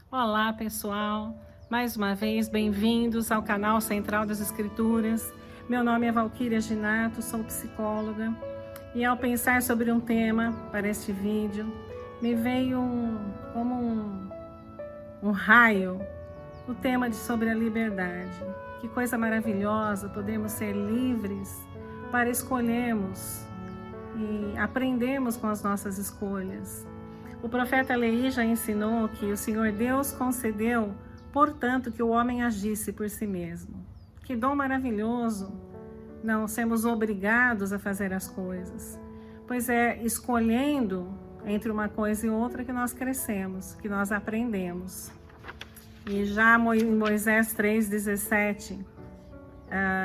Olá, pessoal! Mais uma vez, bem-vindos ao canal Central das Escrituras. Meu nome é Valquíria Ginato, sou psicóloga e ao pensar sobre um tema para este vídeo, me veio como um raio o tema sobre a liberdade. Que coisa maravilhosa podermos ser livres para escolhermos e aprendermos com as nossas escolhas. O profeta Leí já ensinou que o Senhor Deus concedeu, portanto, que o homem agisse por si mesmo. Que dom maravilhoso não sermos obrigados a fazer as coisas, pois é escolhendo entre uma coisa e outra que nós crescemos, que nós aprendemos. E já em Moisés 3,17,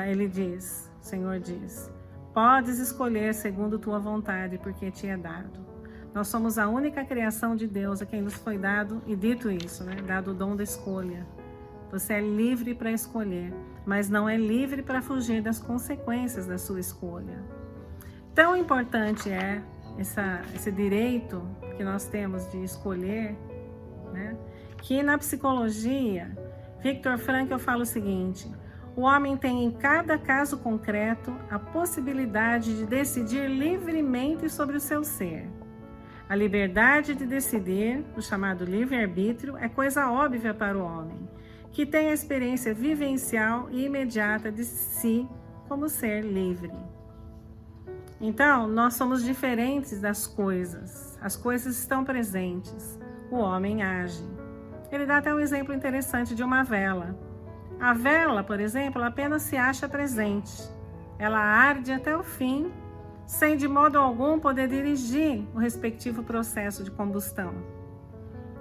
ele diz, o Senhor diz: podes escolher segundo tua vontade, porque te é dado. Nós somos a única criação de Deus a quem nos foi dado, e dito isso, dado o dom da escolha. Você é livre para escolher, mas não é livre para fugir das consequências da sua escolha. Tão importante é esse direito que nós temos de escolher, que na psicologia, Viktor Frankl fala o seguinte: o homem tem em cada caso concreto a possibilidade de decidir livremente sobre o seu ser. A liberdade de decidir, o chamado livre-arbítrio, é coisa óbvia para o homem, que tem a experiência vivencial e imediata de si como ser livre. Então, nós somos diferentes das coisas. As coisas estão presentes. O homem age. Ele dá até um exemplo interessante de uma vela. A vela, por exemplo, apenas se acha presente. Ela arde até o fim, sem de modo algum poder dirigir o respectivo processo de combustão.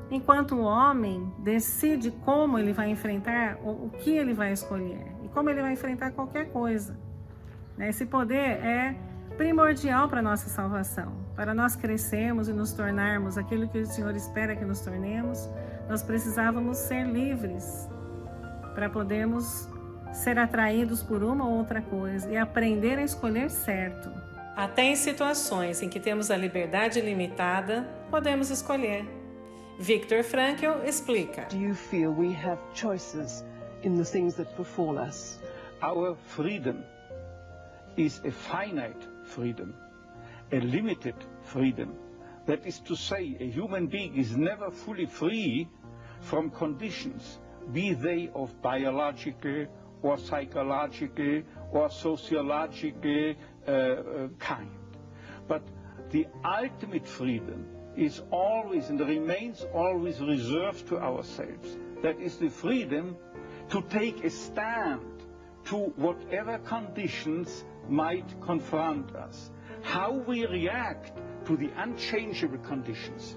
Enquanto o homem decide como ele vai enfrentar, o que ele vai escolher e como ele vai enfrentar qualquer coisa. Esse poder é primordial para a nossa salvação. Para nós crescermos e nos tornarmos aquilo que o Senhor espera que nos tornemos, nós precisávamos ser livres para podermos ser atraídos por uma ou outra coisa e aprender a escolher certo. Até em situações em que temos a liberdade limitada, podemos escolher. Viktor Frankl explica. Do you feel we have choices in the things that befall us? Our freedom is a finite freedom, a limited freedom. That is to say, a human being is never fully free from conditions, be they of biological or psychological or sociological kind. But the ultimate freedom is always and remains always reserved to ourselves. That is the freedom to take a stand to whatever conditions might confront us. How we react to the unchangeable conditions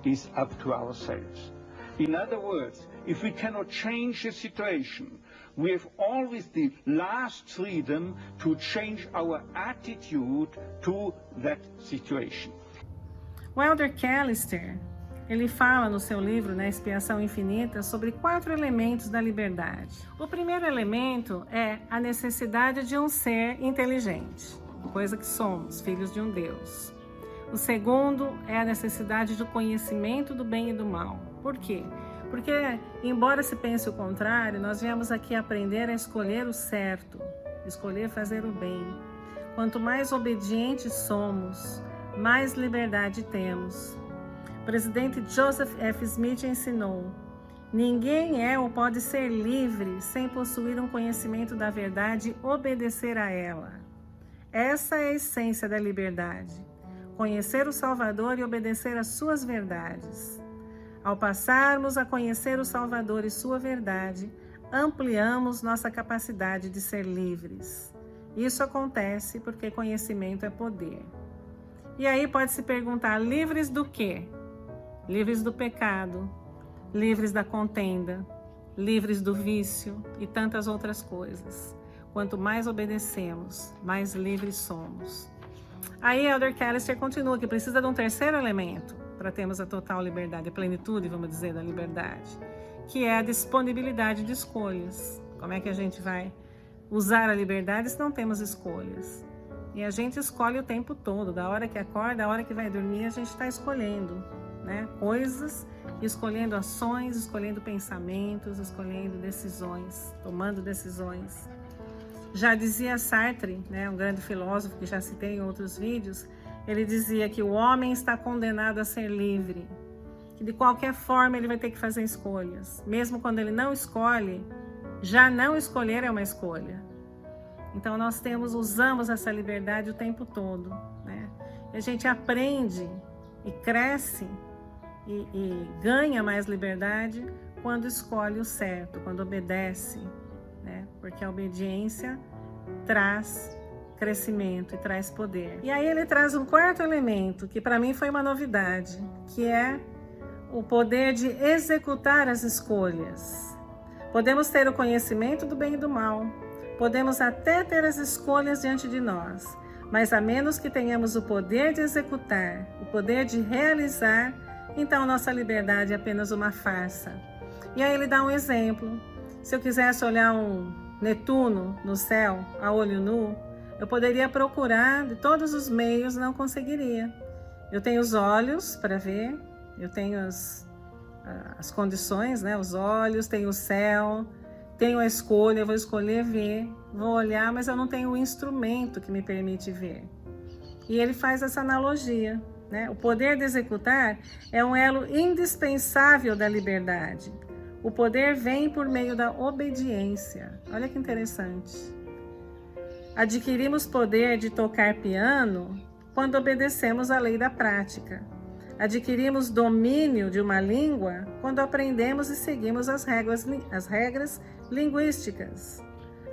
is up to ourselves. In other words, if we cannot change the situation, we have always the last freedom to change our attitude to that situation. O Elder Callister, ele fala no seu livro, Expiação Infinita, sobre 4 elementos da liberdade. O primeiro elemento é a necessidade de um ser inteligente, coisa que somos, filhos de um Deus. O segundo é a necessidade do conhecimento do bem e do mal. Por quê? Porque, embora se pense o contrário, nós viemos aqui aprender a escolher o certo, escolher fazer o bem. Quanto mais obedientes somos, mais liberdade temos. O presidente Joseph F. Smith ensinou: ninguém é ou pode ser livre sem possuir um conhecimento da verdade e obedecer a ela. Essa é a essência da liberdade: conhecer o Salvador e obedecer às suas verdades. Ao passarmos a conhecer o Salvador e sua verdade, ampliamos nossa capacidade de ser livres. Isso acontece porque conhecimento é poder. E aí pode se perguntar, livres do quê? Livres do pecado, livres da contenda, livres do vício e tantas outras coisas. Quanto mais obedecemos, mais livres somos. Aí Elder Callister continua que precisa de um terceiro elemento para termos a total liberdade, a plenitude, vamos dizer, da liberdade, que é a disponibilidade de escolhas. Como é que a gente vai usar a liberdade se não temos escolhas? E a gente escolhe o tempo todo, da hora que acorda, da hora que vai dormir, a gente está escolhendo. né, coisas, escolhendo ações, escolhendo pensamentos, escolhendo decisões, tomando decisões. Já dizia Sartre, né, um grande filósofo que já citei em outros vídeos, ele dizia que o homem está condenado a ser livre, que de qualquer forma ele vai ter que fazer escolhas. Mesmo quando ele não escolhe, já não escolher é uma escolha. Então nós usamos essa liberdade o tempo todo, né? E a gente aprende e cresce e ganha mais liberdade quando escolhe o certo, quando obedece, né? Porque a obediência traz crescimento e traz poder. E aí ele traz um quarto elemento, que para mim foi uma novidade, que é o poder de executar as escolhas. Podemos ter o conhecimento do bem e do mal, podemos até ter as escolhas diante de nós, mas a menos que tenhamos o poder de executar, o poder de realizar, então nossa liberdade é apenas uma farsa. E aí ele dá um exemplo. Se eu quisesse olhar um Netuno no céu, a olho nu, eu poderia procurar de todos os meios, não conseguiria. Eu tenho os olhos para ver, eu tenho as condições, né? Os olhos, tenho o céu, tenho a escolha, eu vou escolher ver, vou olhar, mas eu não tenho o instrumento que me permite ver. E ele faz essa analogia, né? O poder de executar é um elo indispensável da liberdade. O poder vem por meio da obediência. Olha que interessante. Adquirimos poder de tocar piano quando obedecemos à lei da prática. Adquirimos domínio de uma língua quando aprendemos e seguimos as regras linguísticas.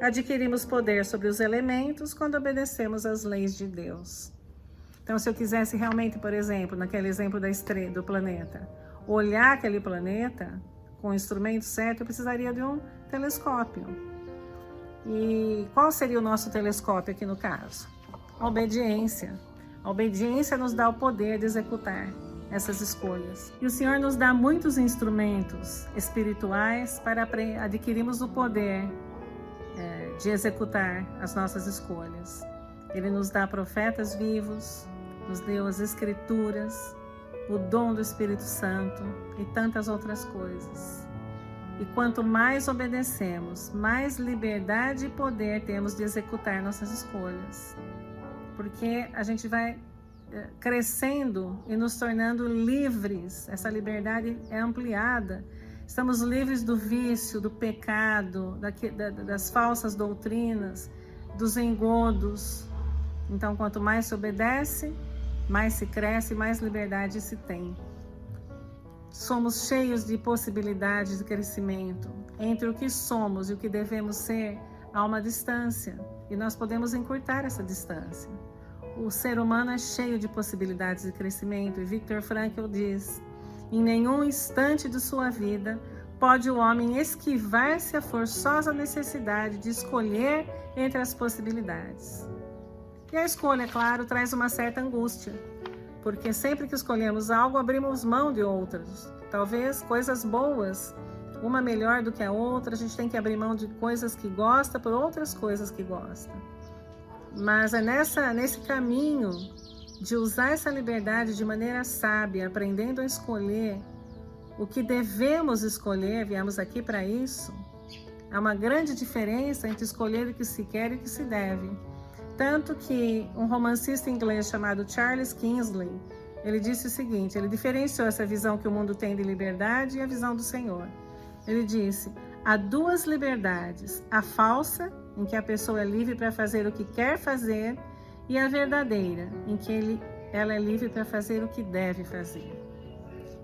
Adquirimos poder sobre os elementos quando obedecemos às leis de Deus. Então, se eu quisesse realmente, por exemplo, naquele exemplo da estrela, do planeta, olhar aquele planeta com o instrumento certo, eu precisaria de um telescópio. E qual seria o nosso telescópio aqui no caso? A obediência. A obediência nos dá o poder de executar essas escolhas. E o Senhor nos dá muitos instrumentos espirituais para adquirirmos o poder de executar as nossas escolhas. Ele nos dá profetas vivos, nos deu as escrituras, o dom do Espírito Santo e tantas outras coisas. E quanto mais obedecemos, mais liberdade e poder temos de executar nossas escolhas. Porque a gente vai crescendo e nos tornando livres. Essa liberdade é ampliada. Estamos livres do vício, do pecado, das falsas doutrinas, dos engodos. Então, quanto mais se obedece, mais se cresce, mais liberdade se tem. Somos cheios de possibilidades de crescimento. Entre o que somos e o que devemos ser, há uma distância. E nós podemos encurtar essa distância. O ser humano é cheio de possibilidades de crescimento. E Viktor Frankl diz: em nenhum instante de sua vida pode o homem esquivar-se à forçosa necessidade de escolher entre as possibilidades. E a escolha, claro, traz uma certa angústia, porque sempre que escolhemos algo, abrimos mão de outras. Talvez coisas boas, uma melhor do que a outra, a gente tem que abrir mão de coisas que gosta por outras coisas que gosta. Mas é nesse caminho de usar essa liberdade de maneira sábia, aprendendo a escolher o que devemos escolher, viemos aqui para isso. Há uma grande diferença entre escolher o que se quer e o que se deve. Tanto que um romancista inglês chamado Charles Kingsley, ele disse o seguinte, ele diferenciou essa visão que o mundo tem de liberdade e a visão do Senhor. Ele disse: há duas liberdades, a falsa, em que a pessoa é livre para fazer o que quer fazer, e a verdadeira, em que ela é livre para fazer o que deve fazer.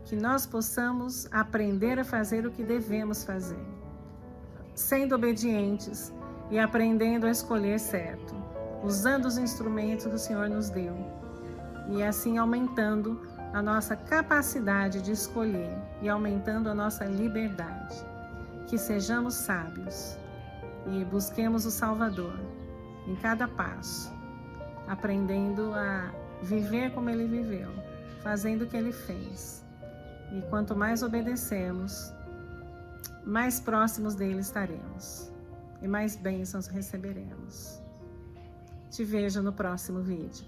Que nós possamos aprender a fazer o que devemos fazer, sendo obedientes e aprendendo a escolher certo, usando os instrumentos que o Senhor nos deu, e assim aumentando a nossa capacidade de escolher e aumentando a nossa liberdade. Que sejamos sábios e busquemos o Salvador em cada passo, aprendendo a viver como Ele viveu, fazendo o que Ele fez. E quanto mais obedecemos, mais próximos dele estaremos e mais bênçãos receberemos. Te vejo no próximo vídeo.